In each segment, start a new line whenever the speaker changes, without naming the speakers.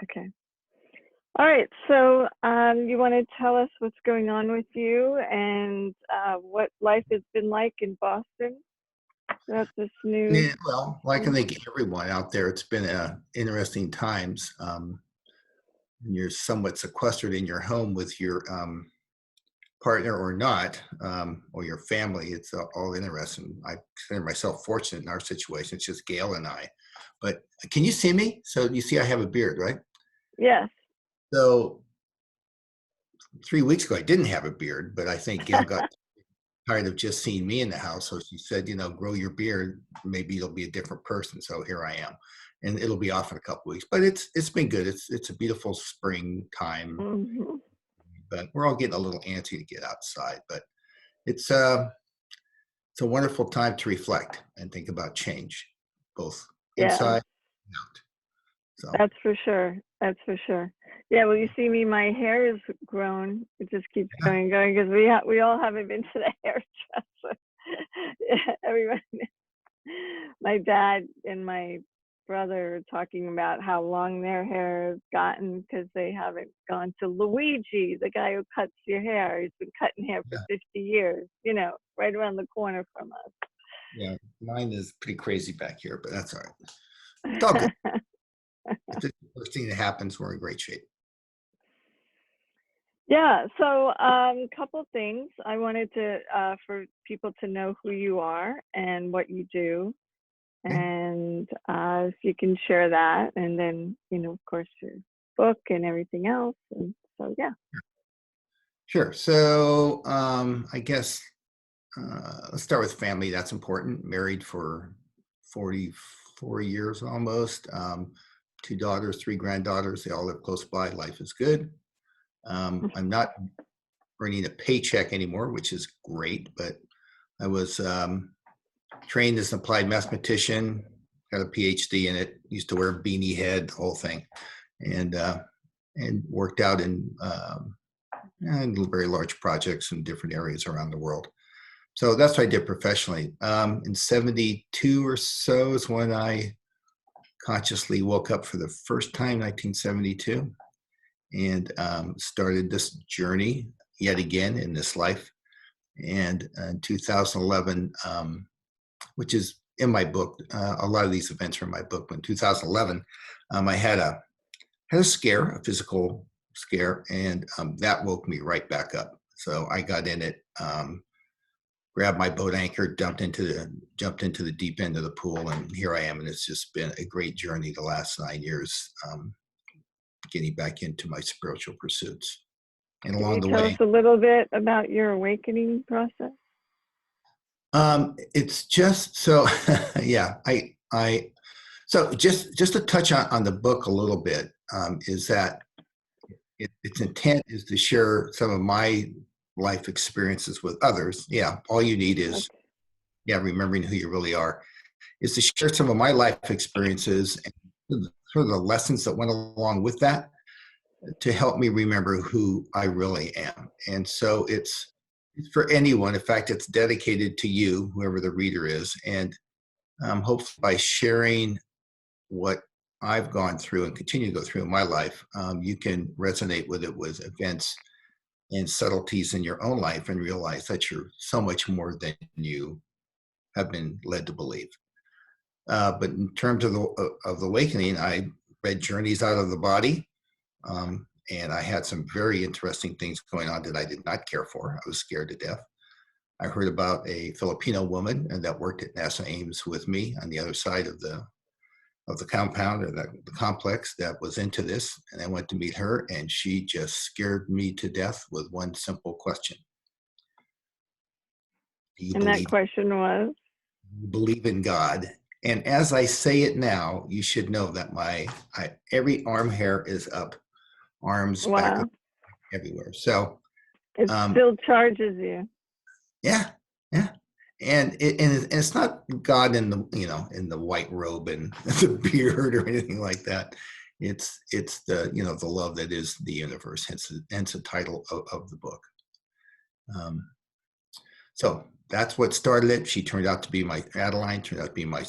Okay. All right. So you want to tell us what's going on with you and what life has been like in Boston throughout this new.
Yeah, well, like I think everyone out there, it's been interesting times. You're somewhat sequestered in your home with your partner or not, or your family. It's all interesting. I consider myself fortunate in our situation. It's just Gayle and I. But can you see me? So you see I have a beard, right?
Yes.
So 3 weeks ago, I didn't have a beard, but I think Gayle got tired of just seeing me in the house. So she said, grow your beard. Maybe you'll be a different person. So here I am. And it'll be off in a couple of weeks. But it's been good. It's a beautiful spring time.
Mm-hmm.
But we're all getting a little antsy to get outside. But it's a wonderful time to reflect and think about change, both inside and out. So
That's for sure. That's for sure. Yeah, well, you see me, my hair is grown. It just keeps going because we all haven't been to the hairdresser. Everyone, my dad and my brother are talking about how long their hair has gotten because they haven't gone to Luigi, the guy who cuts your hair. He's been cutting hair for 50 years, right around the corner from us.
Yeah, mine is pretty crazy back here, but that's all right. It's all good. If it's the first thing that happens, we're in great shape.
Yeah, so a couple things. I wanted to for people to know who you are and what you do, and if you can share that, and then of course your book and everything else. And so yeah.
Sure. So I guess let's start with family. That's important. Married for 44 years almost. 2 daughters, 3 granddaughters. They all live close by. Life is good. I'm not earning a paycheck anymore, which is great, but I was trained as an applied mathematician, got a Ph.D. in it, used to wear a beanie head, the whole thing, and worked out in very large projects in different areas around the world. So that's what I did professionally. In 72 or so is when I consciously woke up for the first time, 1972. And started this journey yet again in this life. And in 2011, which is in my book, a lot of these events are in my book. But in 2011, I had a scare, a physical scare, and that woke me right back up. So I got in it, grabbed my boat anchor, jumped into the deep end of the pool, and here I am. And it's just been a great journey the last 9 years. Getting back into my spiritual pursuits. And along the way,
tell us a little bit about your awakening process?
It's just so, yeah, so just to touch on the book a little bit, is that its intent is to share some of my life experiences with others. Yeah, all you need is, remembering who you really are, is to share some of my life experiences and sort of the lessons that went along with that to help me remember who I really am. And so it's for anyone. In fact, it's dedicated to you, whoever the reader is. And hopefully by sharing what I've gone through and continue to go through in my life, you can resonate with it, with events and subtleties in your own life and realize that you're so much more than you have been led to believe. But in terms of the awakening, I read Journeys Out of the Body, and I had some very interesting things going on that I did not care for. I was scared to death. I heard about a Filipino woman that worked at NASA Ames with me on the other side of the compound, or the complex, that was into this, and I went to meet her, and she just scared me to death with one simple question.
And that question was?
You believe in God? And as I say it now, you should know that every arm hair is up, arms, back, everywhere. So
it still charges you.
Yeah. And it's not God in the white robe and the beard or anything like that. It's the the love that is the universe. Hence the title of the book. So that's what started it. She turned out to be Adeline turned out to be my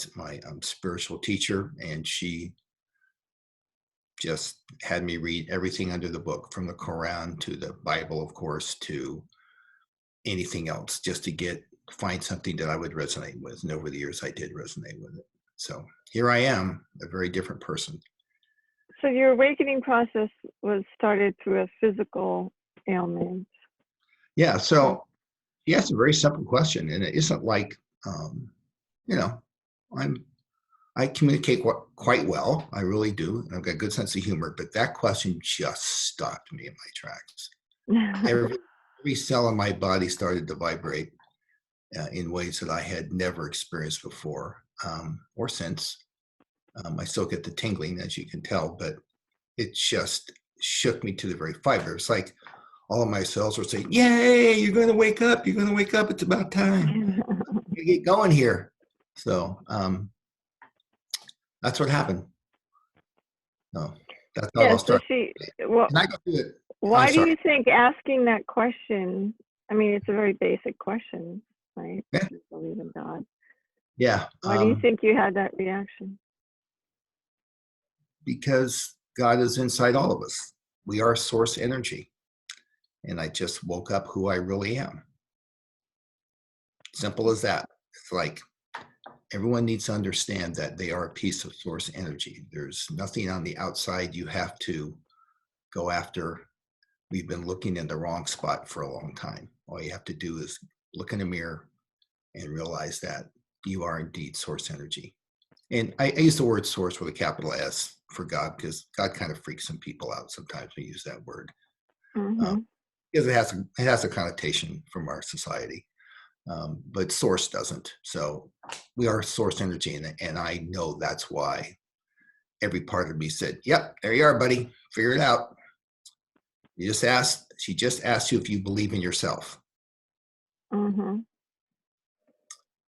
spiritual teacher, and she just had me read everything under the book, from the Quran to the Bible, of course, to anything else, just to find something that I would resonate with. And over the years, I did resonate with it. So here I am, a very different person.
So your awakening process was started through a physical ailment.
Yeah. So you asked a very simple question, and it isn't like, you know, I communicate quite well. I really do. And I've got a good sense of humor, but that question just stopped me in my tracks. Every cell in my body started to vibrate in ways that I had never experienced before or since. I still get the tingling, as you can tell, but it just shook me to the very fiber. It's like all of my cells were saying, "Yay, you're going to wake up. You're going to wake up. It's about time. You get going here." So that's what happened. No, that's how
Yeah,
I'll
so
start.
well,
And I go through it. I'm
why do
sorry.
you think asking that question, I mean, it's a very basic question, right?
Yeah.
You believe in God.
Yeah.
Why do you think you had that reaction?
Because God is inside all of us. We are source energy. And I just woke up who I really am. Simple as that. It's like everyone needs to understand that they are a piece of source energy. There's nothing on the outside you have to go after. We've been looking in the wrong spot for a long time. All you have to do is look in the mirror and realize that you are indeed source energy. And I use the word source with a capital S for God, because God kind of freaks some people out sometimes when we use that word. Because it has a connotation from our society. But source doesn't. So we are source energy, and I know that's why every part of me said, "Yep, there you are, buddy. Figure it out." She just asked you if you believe in yourself.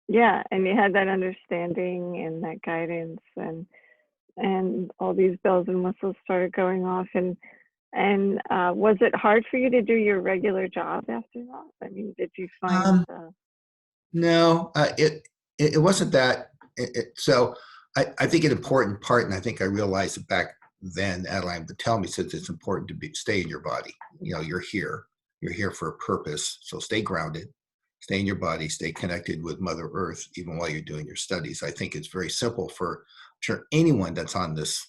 Yeah, and you had that understanding and that guidance, and all these bells and whistles started going off. And was it hard for you to do your regular job after that? I mean, did you find
No, it wasn't that. So I think an important part, and I think I realized it back then, Adeline would tell me, since it's important to stay in your body. You're here for a purpose. So stay grounded, stay in your body, stay connected with Mother Earth, even while you're doing your studies. I think it's very simple for, I'm sure, anyone that's on this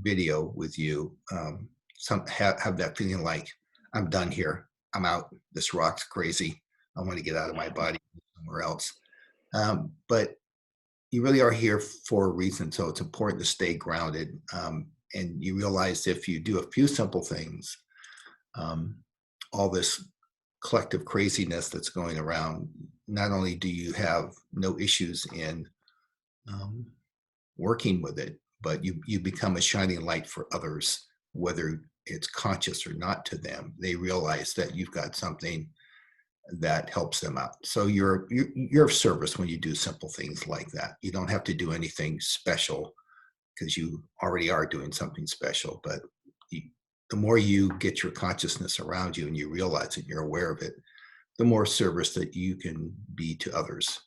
video with you, have that feeling like, I'm done here. I'm out. This rock's crazy. I want to get out of my body somewhere else. But you really are here for a reason. So it's important to stay grounded. And you realize if you do a few simple things, all this collective craziness that's going around, not only do you have no issues in working with it, but you become a shining light for others, whether it's conscious or not to them. They realize that you've got something that helps them out. So you're of service when you do simple things like that. You don't have to do anything special, because you already are doing something special. But the more you get your consciousness around you and you realize it, you're aware of it, the more service that you can be to others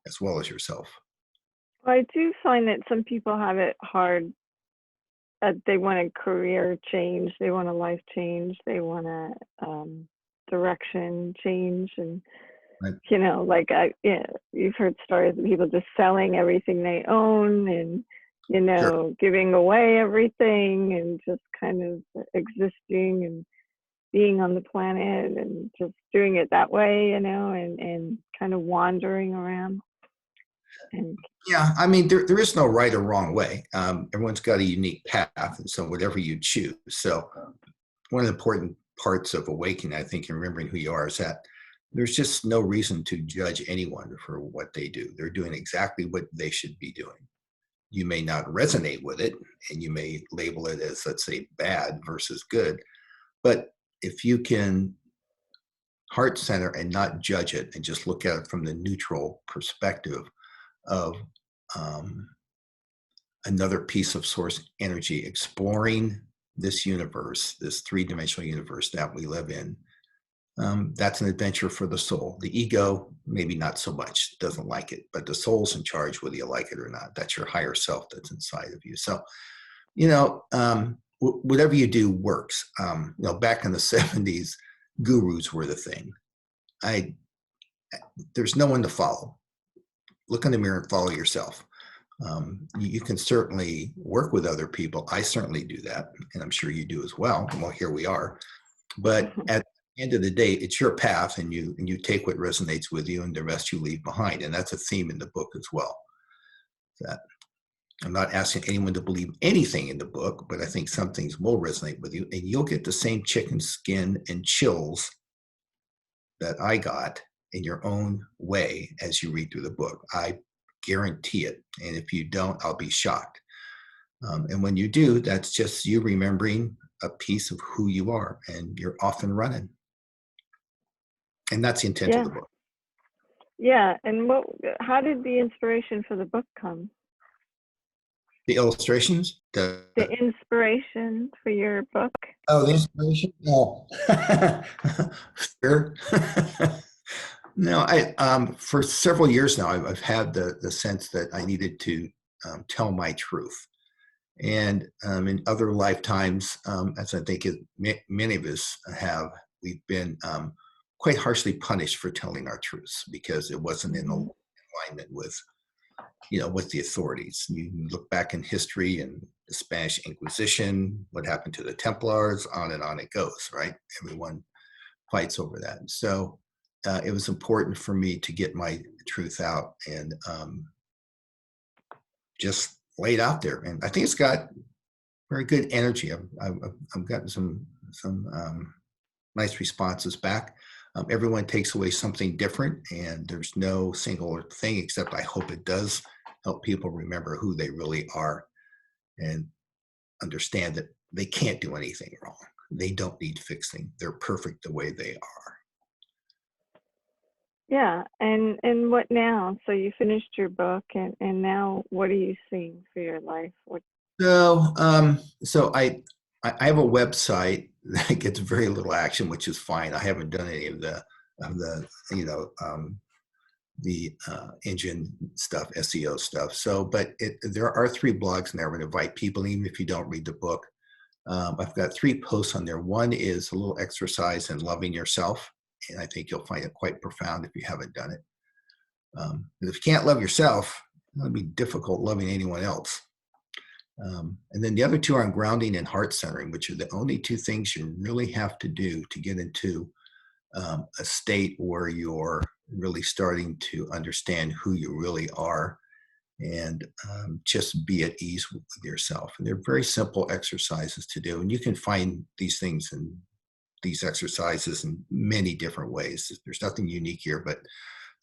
as well as yourself.
Well, I do find that some people have it hard. They want a career change, they want a life change, they want a direction change, and
Right.
like you've heard stories of people just selling everything they own, and
Sure.
giving away everything, and just kind of existing and being on the planet and just doing it that way, and kind of wandering around. And
Yeah, I mean, there is no right or wrong way. Everyone's got a unique path, and so whatever you choose. So one of the important parts of awakening, I think, and remembering who you are, is that there's just no reason to judge anyone for what they do. They're doing exactly what they should be doing. You may not resonate with it, and you may label it as, let's say, bad versus good. But if you can heart center and not judge it, and just look at it from the neutral perspective of another piece of source energy exploring this universe, this three-dimensional universe that we live in, That's an adventure for the soul. The ego, maybe not so much, doesn't like it, but the soul's in charge whether you like it or not. That's your higher self that's inside of you. So, whatever you do works. Back in the 70s, gurus were the thing. There's no one to follow. Look in the mirror and follow yourself. You can certainly work with other people. I certainly do that, and I'm sure you do as well. Well, here we are. But at the end of the day, it's your path, and you take what resonates with you, and the rest you leave behind. And that's a theme in the book as well. That I'm not asking anyone to believe anything in the book, but I think some things will resonate with you, and you'll get the same chicken skin and chills that I got in your own way as you read through the book. I guarantee it. And if you don't, I'll be shocked. And when you do, that's just you remembering a piece of who you are, and you're off and running. And that's the intent of the book.
Yeah. And how did the inspiration for the book come?
The illustrations?
The inspiration for your book?
Oh, the inspiration? No. Sure. No, for several years now, I've had the sense that I needed to tell my truth. And in other lifetimes, as I think many of us have, we've been quite harshly punished for telling our truths because it wasn't in alignment with the authorities. You look back in history and the Spanish Inquisition, what happened to the Templars, on and on it goes, right? Everyone fights over that. And so it was important for me to get my truth out and just lay it out there. And I think it's got very good energy. I've gotten some nice responses back. Everyone takes away something different, and there's no single thing, except I hope it does help people remember who they really are and understand that they can't do anything wrong. They don't need fixing. They're perfect the way they are.
Yeah. And what now? So you finished your book, and now what are you seeing for your life?
So I have a website that gets very little action, which is fine. I haven't done any of the engine stuff, SEO stuff. So, but there are 3 blogs in there. I would invite people, even if you don't read the book. I've got 3 posts on there. One is a little exercise in loving yourself, and I think you'll find it quite profound if you haven't done it. If you can't love yourself, it'll be difficult loving anyone else. And then the other 2 are on grounding and heart centering, which are the only 2 things you really have to do to get into a state where you're really starting to understand who you really are and just be at ease with yourself. And they're very simple exercises to do. And you can find these things and these exercises in many different ways. There's nothing unique here, but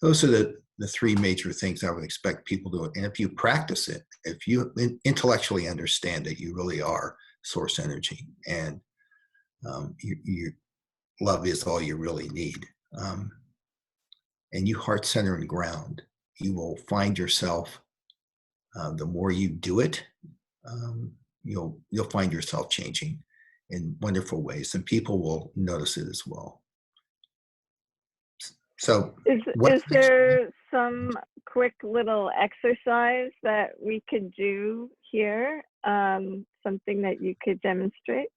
those are the 3 major things I would expect people to do. And if you practice it, if you intellectually understand that you really are source energy and your love is all you really need, and you heart center and ground, you will find yourself, the more you do it, you'll find yourself changing in wonderful ways, and people will notice it as well. So
is there some quick little exercise that we could do here? Something that you could demonstrate?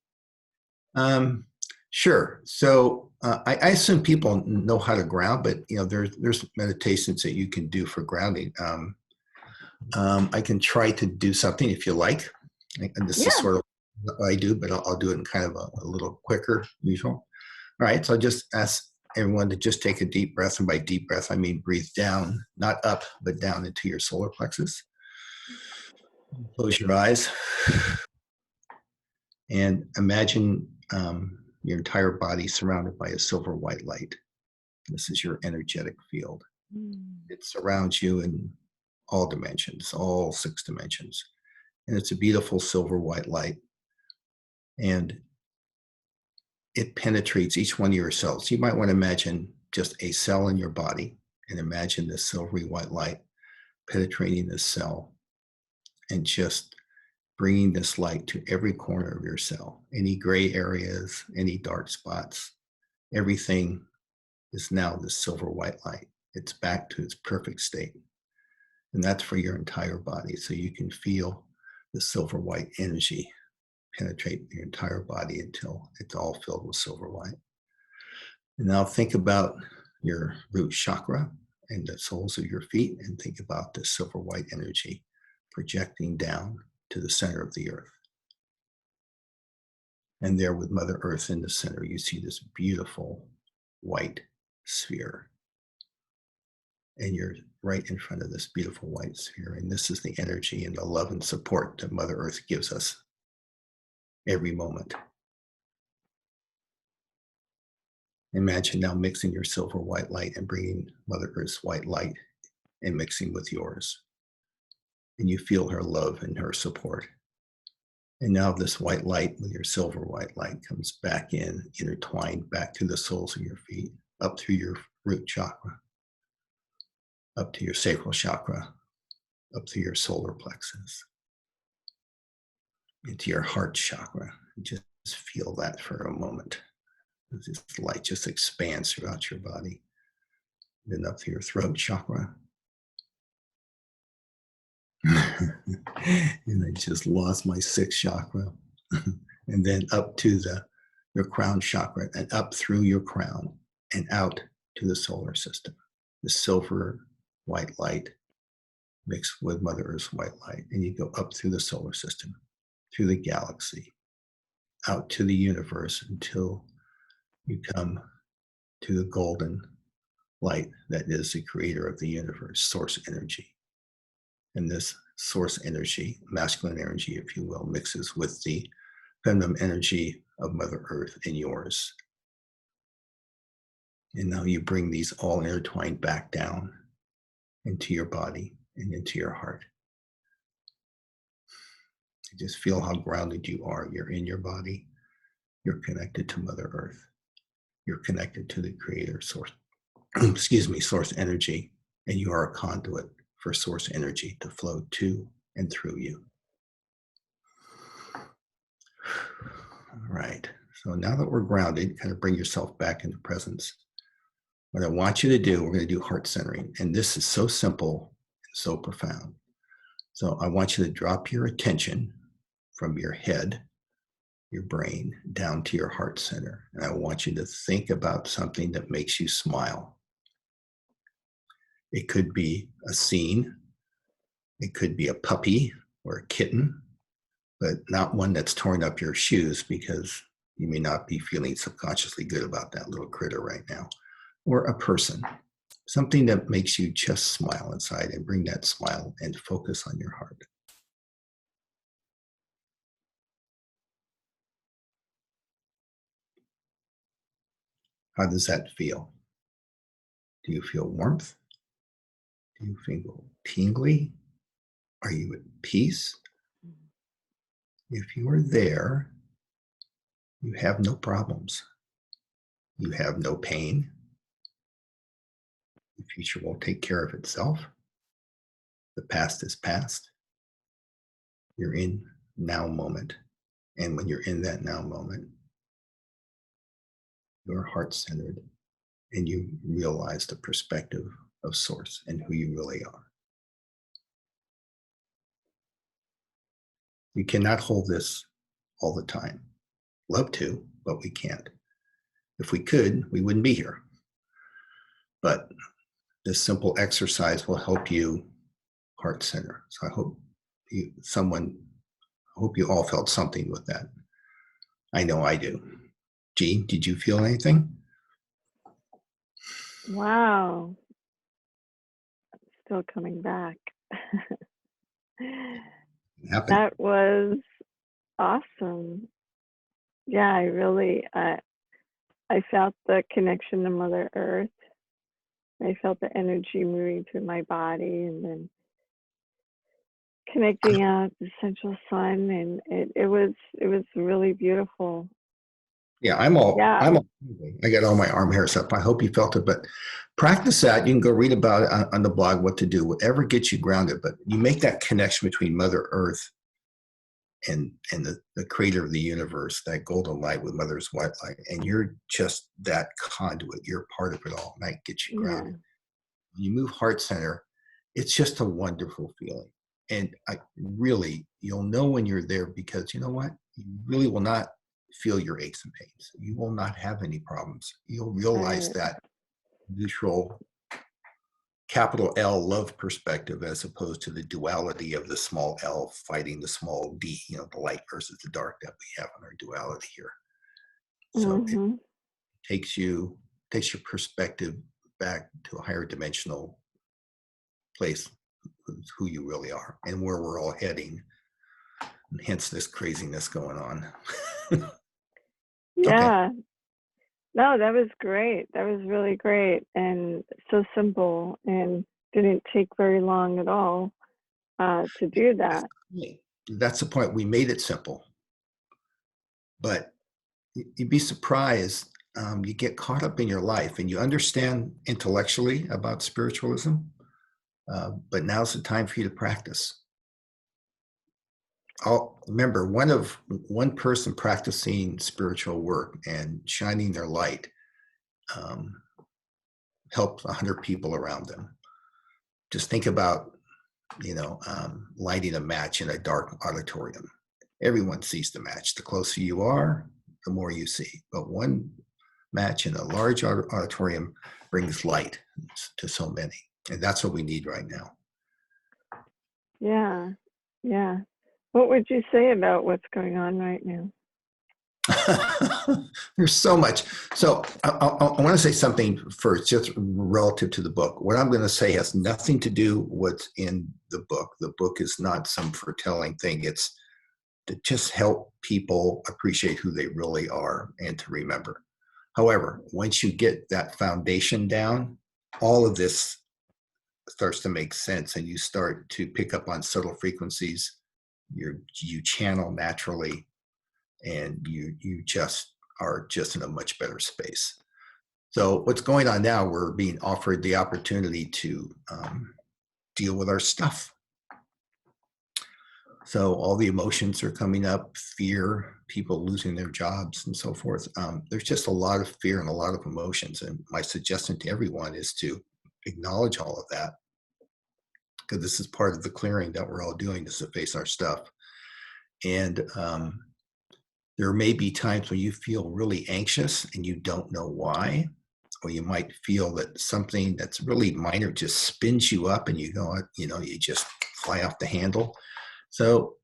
Sure. So I assume people know how to ground, but there's meditations that you can do for grounding. I can try to do something if you like, and this is sort of what I do, but I'll do it in kind of a little quicker usual. All right. So I just ask everyone to just take a deep breath, and by deep breath I mean breathe down, not up, but down into your solar plexus. Close your eyes and imagine your entire body surrounded by a silver white light. This is your energetic field. It surrounds you in all dimensions, all 6 dimensions. And it's a beautiful silver white light. And it penetrates each one of your cells. You might want to imagine just a cell in your body and imagine this silvery white light penetrating this cell and just bringing this light to every corner of your cell, any gray areas, any dark spots, everything is now this silver white light. It's back to its perfect state. And that's for your entire body. So you can feel the silver white energy penetrate your entire body until it's all filled with silver white. And now think about your root chakra and the soles of your feet, and think about the silver white energy projecting down to the center of the earth. And there with Mother Earth in the center, you see this beautiful white sphere. And you're right in front of this beautiful white sphere. And this is the energy and the love and support that Mother Earth gives us every moment. Imagine now mixing your silver white light and bringing Mother Earth's white light and mixing with yours. And you feel her love and her support. And now this white light with your silver white light comes back in, intertwined back to the soles of your feet, up through your root chakra, up to your sacral chakra, up to your solar plexus, into your heart chakra. Just feel that for a moment. This light just expands throughout your body. Then up to your throat chakra. And I just lost my sixth chakra. And then up to your crown chakra, and up through your crown and out to the solar system. The silver white light mixed with Mother Earth's white light. And you go up through the solar system, through the galaxy, out to the universe until you come to the golden light that is the creator of the universe, source energy. And this source energy, masculine energy, if you will, mixes with the feminine energy of Mother Earth in yours. And now you bring these all intertwined back down into your body and into your heart. You just feel how grounded you are. You're in your body. You're connected to Mother Earth. You're connected to the creator source, source energy, and you are a conduit for source energy to flow to and through you. All right, so now that we're grounded, kind of bring yourself back into presence. What I want you to do, we're going to do heart centering, and this is so simple and so profound. So I want you to drop your attention from your head, your brain, down to your heart center. And I want you to think about something that makes you smile. It could be a scene. It could be a puppy or a kitten, but not one that's torn up your shoes, because you may not be feeling subconsciously good about that little critter right now. Or a person, something that makes you just smile inside, and bring that smile and focus on your heart. How does that feel? Do you feel warmth? Do you feel tingly? Are you at peace? If you are there, you have no problems. You have no pain. The future will take care of itself. The past is past. You're in now moment. And when you're in that now moment, you're heart-centered, and you realize the perspective of source and who you really are. You cannot hold this all the time. Love to, but we can't. If we could, we wouldn't be here. But this simple exercise will help you heart center. So I hope you all felt something with that. I know I do. Jeanne, did you feel anything?
Wow. Still coming back. That was awesome. Yeah, I felt the connection to Mother Earth. I felt the energy moving through my body, and then connecting out the central sun, and it was really beautiful.
Yeah, I got all my arm hairs up. I hope you felt it, but practice that. You can go read about it on the blog, what to do, whatever gets you grounded. But you make that connection between Mother Earth the creator of the universe, that golden light with mother's white light, and you're just that conduit. You're part of it all, and that gets you
Yeah.
grounded. When you move heart center, it's just a wonderful feeling. And you'll know when you're there, because you know what? You really will not feel your aches and pains. You will not have any problems. You'll realize
Right.
that neutral, capital L love perspective, as opposed to the duality of the small L fighting the small D, the light versus the dark that we have in our duality here. So it
Mm-hmm.
takes your perspective back to a higher dimensional place, who you really are and where we're all heading, and hence this craziness going on. Okay.
Yeah. No, that was great. That was really great and so simple, and didn't take very long at all to do that.
That's the point. We made it simple, but you'd be surprised. You get caught up in your life and you understand intellectually about spiritualism, but now's the time for you to practice. Remember, one person practicing spiritual work and shining their light help 100 people around them. Just think about, lighting a match in a dark auditorium. Everyone sees the match. The closer you are, the more you see. But one match in a large auditorium brings light to so many. And that's what we need right now.
Yeah. Yeah. What would you say about what's going on right now?
There's so much. So I want to say something first, just relative to the book. What I'm going to say has nothing to do with what's in the book. The book is not some foretelling thing. It's to just help people appreciate who they really are and to remember. However, once you get that foundation down, all of this starts to make sense, and you start to pick up on subtle frequencies. You channel naturally, and you just are just in a much better space. So what's going on now, we're being offered the opportunity to deal with our stuff. So all the emotions are coming up, fear, people losing their jobs and so forth. There's just a lot of fear and a lot of emotions. And my suggestion to everyone is to acknowledge all of that, because this is part of the clearing that we're all doing, is to face our stuff. And there may be times when you feel really anxious and you don't know why, or you might feel that something that's really minor just spins you up and you just fly off the handle. So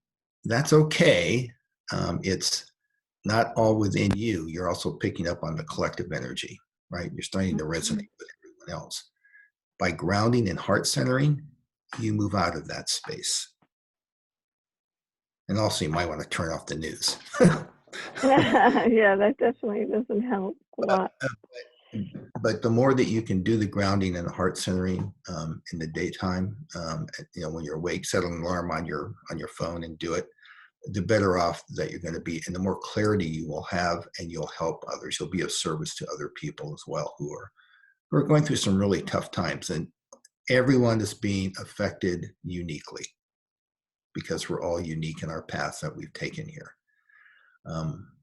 that's okay. It's not all within you. You're also picking up on the collective energy, right? You're starting to resonate with everyone else. By grounding and heart centering, you move out of that space. And also, you might want to turn off the news.
Yeah, that definitely doesn't help a lot.
But the more that you can do the grounding and the heart centering in the daytime, when you're awake, set an alarm on your phone and do it, the better off that you're going to be, and the more clarity you will have, and you'll help others. You'll be of service to other people as well who are going through some really tough times, and everyone is being affected uniquely, because we're all unique in our paths that we've taken here.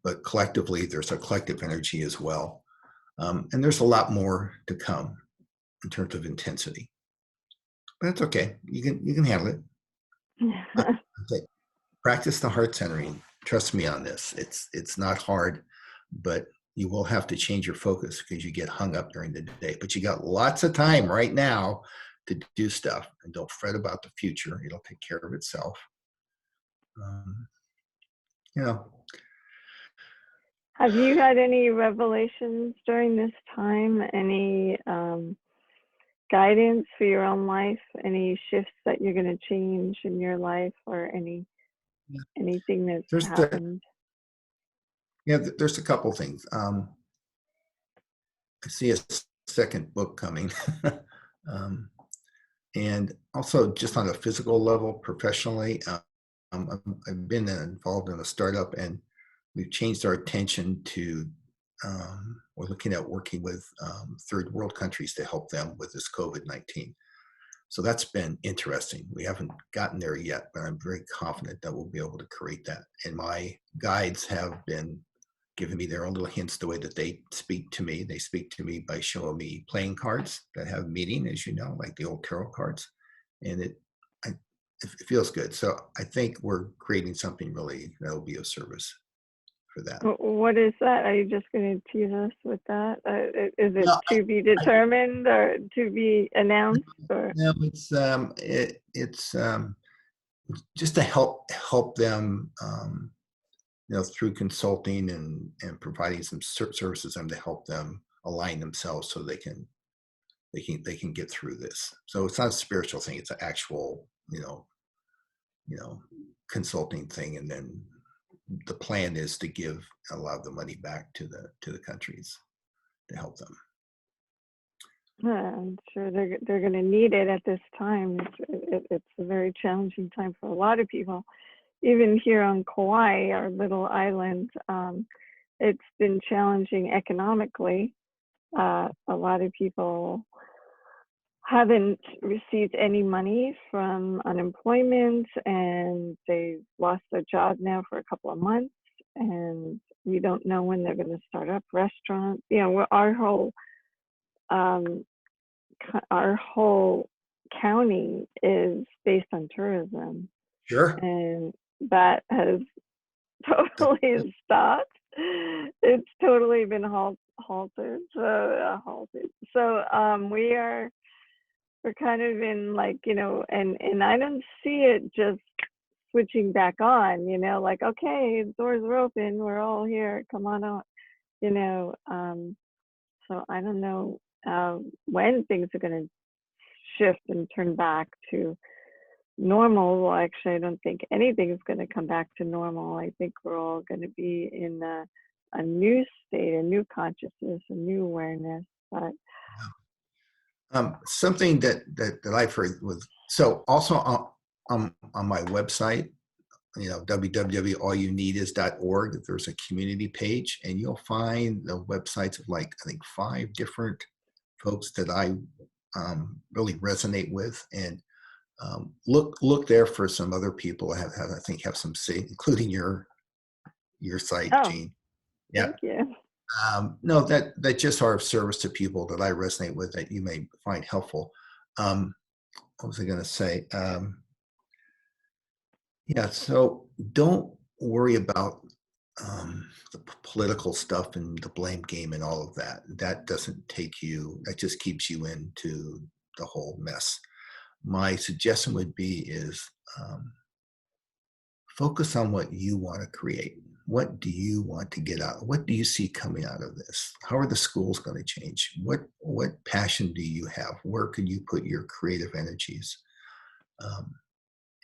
But collectively, there's a collective energy as well. And there's a lot more to come in terms of intensity. But it's okay. You can handle it. Okay. Practice the heart centering. Trust me on this. It's not hard, but you will have to change your focus because you get hung up during the day. But you got lots of time right now to do stuff, and don't fret about the future. It'll take care of itself.
Have you had any revelations during this time? Any guidance for your own life? Any shifts that you're going to change in your life, or anything that's happened?
There's a couple things. I see a second book coming. And also, just on a physical level, professionally, I've been involved in a startup, and we've changed our attention to, we're looking at working with third world countries to help them with this COVID-19. So that's been interesting. We haven't gotten there yet, but I'm very confident that we'll be able to create that. And my guides have been giving me their own little hints the way that they speak to me. They speak to me by showing me playing cards that have meaning, as you know, like the old tarot cards. And it feels good. So I think we're creating something really that'll be of service for that.
What is that? Are you just going to tease us with that? Is it
No,
to be determined or to be announced? Or
no, it's just to help them, through consulting and providing some services and to help them align themselves so they can get through this. So it's not a spiritual thing; it's an actual, consulting thing. And then the plan is to give a lot of the money back to the countries to help them.
I'm sure they're going to need it at this time. It's a very challenging time for a lot of people. Even here on Kauai, our little island, it's been challenging economically. A lot of people haven't received any money from unemployment, and they've lost their job now for a couple of months, and we don't know when they're going to start up restaurants. Our whole county is based on tourism,
Sure.
and that has totally stopped. It's totally been halted. So we're kind of in, like, and I don't see it just switching back on, like, okay, the doors are open, we're all here, come on out, so I don't know when things are going to shift and turn back to normal. Well, actually, I don't think anything is going to come back to normal. I think we're all going to be in a new state, a new consciousness, a new awareness. But
something that I've heard was, so also on my website, www.allyouneedis.org, there's a community page, and you'll find the websites of, like, I think 5 different folks that I really resonate with. And look there for some other people I think have some say, including your site, Jeanne. Yeah.
Thank you.
No, that just are of service to people that I resonate with that you may find helpful. What was I going to say? Yeah, so don't worry about the political stuff and the blame game and all of that. That doesn't take you, that just keeps you into the whole mess. My suggestion would be is focus on what you want to create. What do you want to get out? What do you see coming out of this? How are the schools going to change? What passion do you have? Where can you put your creative energies?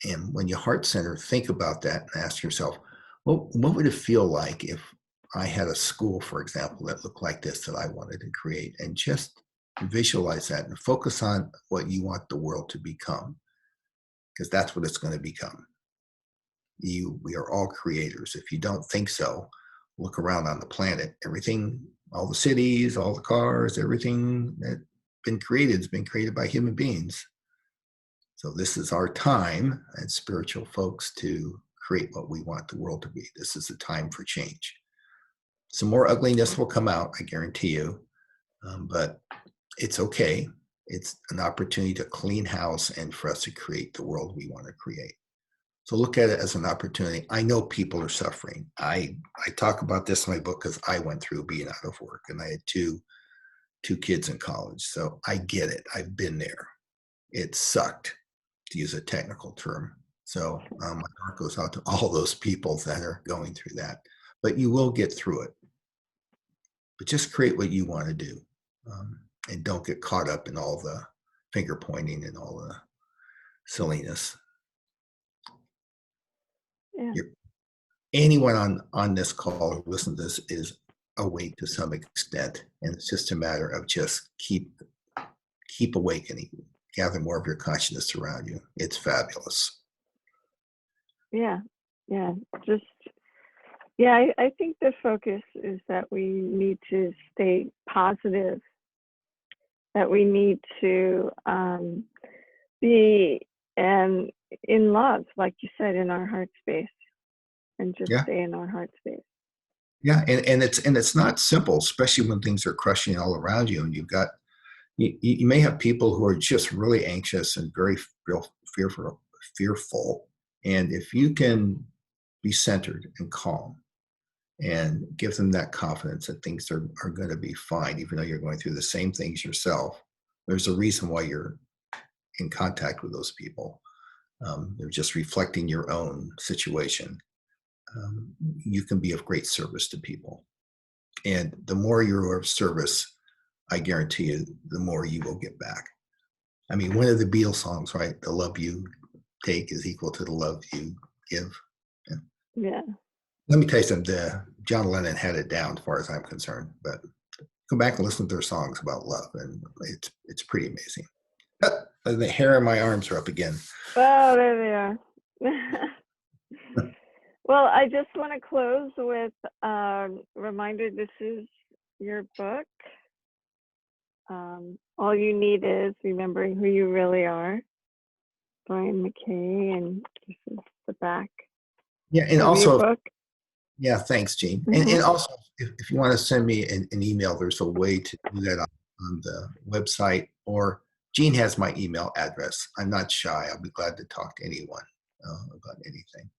And when you heart center, think about that and ask yourself, what would it feel like if I had a school, for example, that looked like this that I wanted to create? And just visualize that and focus on what you want the world to become, because that's what it's going to become. We are all creators. If you don't think so, look around on the planet. Everything, all the cities, all the cars, everything that's been created has been created by human beings. So this is our time as spiritual folks to create what we want the world to be. This is a time for change. Some more ugliness will come out, I guarantee you, but it's okay. It's an opportunity to clean house and for us to create the world we want to create. So look at it as an opportunity. I know people are suffering. I talk about this in my book because I went through being out of work, and I had two kids in college. So I get it. I've been there. It sucked, to use a technical term. So my heart goes out to all those people that are going through that. But you will get through it. But just create what you want to do, and don't get caught up in all the finger pointing and all the silliness.
Yeah.
Anyone on this call who listens to this is awake to some extent, and it's just a matter of just keep awakening, gather more of your consciousness around you. It's fabulous.
I think the focus is that we need to stay positive, that we need to be and in love, like you said, in our heart space, and just
Yeah.
stay in our heart space.
Yeah, and it's not simple, especially when things are crushing all around you, and you may have people who are just really anxious and very fearful, and if you can be centered and calm and give them that confidence that things are going to be fine, even though you're going through the same things yourself. There's a reason why you're in contact with those people. They're just reflecting your own situation. You can be of great service to people. And the more you're of service, I guarantee you, the more you will get back. I mean, one of the Beatles songs, right? The love you take is equal to the love you give. Yeah.
Yeah.
Let me tell you something. John Lennon had it down as far as I'm concerned, but go back and listen to their songs about love, and it's pretty amazing. The hair on my arms are up again.
Oh, there they are. Well, I just want to close with a reminder, this is your book. All you need is remembering who you really are. Brian McCay, and this is the back.
Yeah, and
of
also,
your book.
yeah, thanks, Jeanne.
Mm-hmm.
And also, if you want to send me an email, there's a way to do that on the website, or Jeanne has my email address. I'm not shy. I'll be glad to talk to anyone about anything.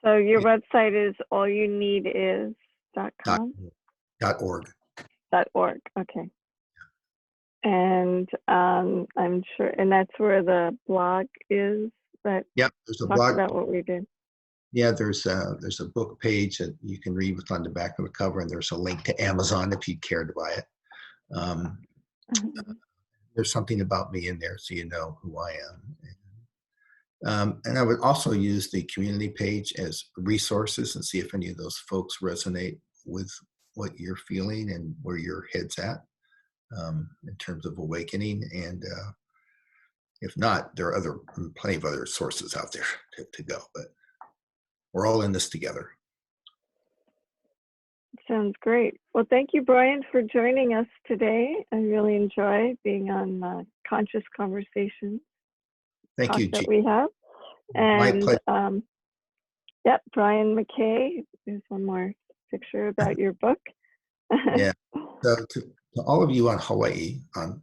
So your website is allyouneedis.com?
.org.
.org, okay. And I'm sure, and that's where the blog is that
Yep, there's a
talks
blog
about what we did.
Yeah, there's a book page that you can read what's on the back of the cover, and there's a link to Amazon if you care to buy it. There's something about me in there, so you know who I am. And I would also use the community page as resources and see if any of those folks resonate with what you're feeling and where your head's at in terms of awakening. And if not, there are plenty of other sources out there to go, but we're all in this together.
Sounds great. Well, thank you, Brian, for joining us today. I really enjoy being on Conscious Conversations.
Thank you,
that we have. And
my pleasure.
Yep, Brian McCay. There's one more picture about your book.
Yeah. So to all of you on Hawaii, on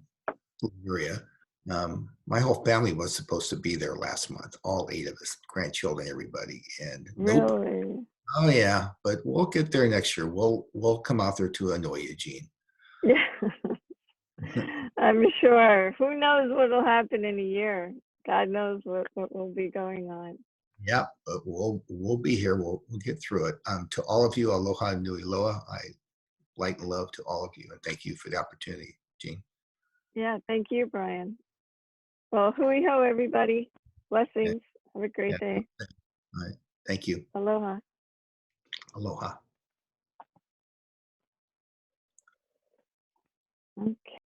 Lemuria, my whole family was supposed to be there last month. All 8 of us, grandchildren, everybody, and nope.
Really?
Oh yeah, but we'll get there next year. We'll come out there to annoy you, Jeanne.
Yeah, I'm sure. Who knows what'll happen in a year? God knows what will be going on.
Yeah, but we'll be here. We'll get through it. To all of you, aloha nui loa. I light and love to all of you, and thank you for the opportunity, Jeanne.
Yeah, thank you, Brian. Well, hui ho, everybody. Blessings. Yeah. Have a great day.
All right. Thank you.
Aloha.
Aloha.
Okay.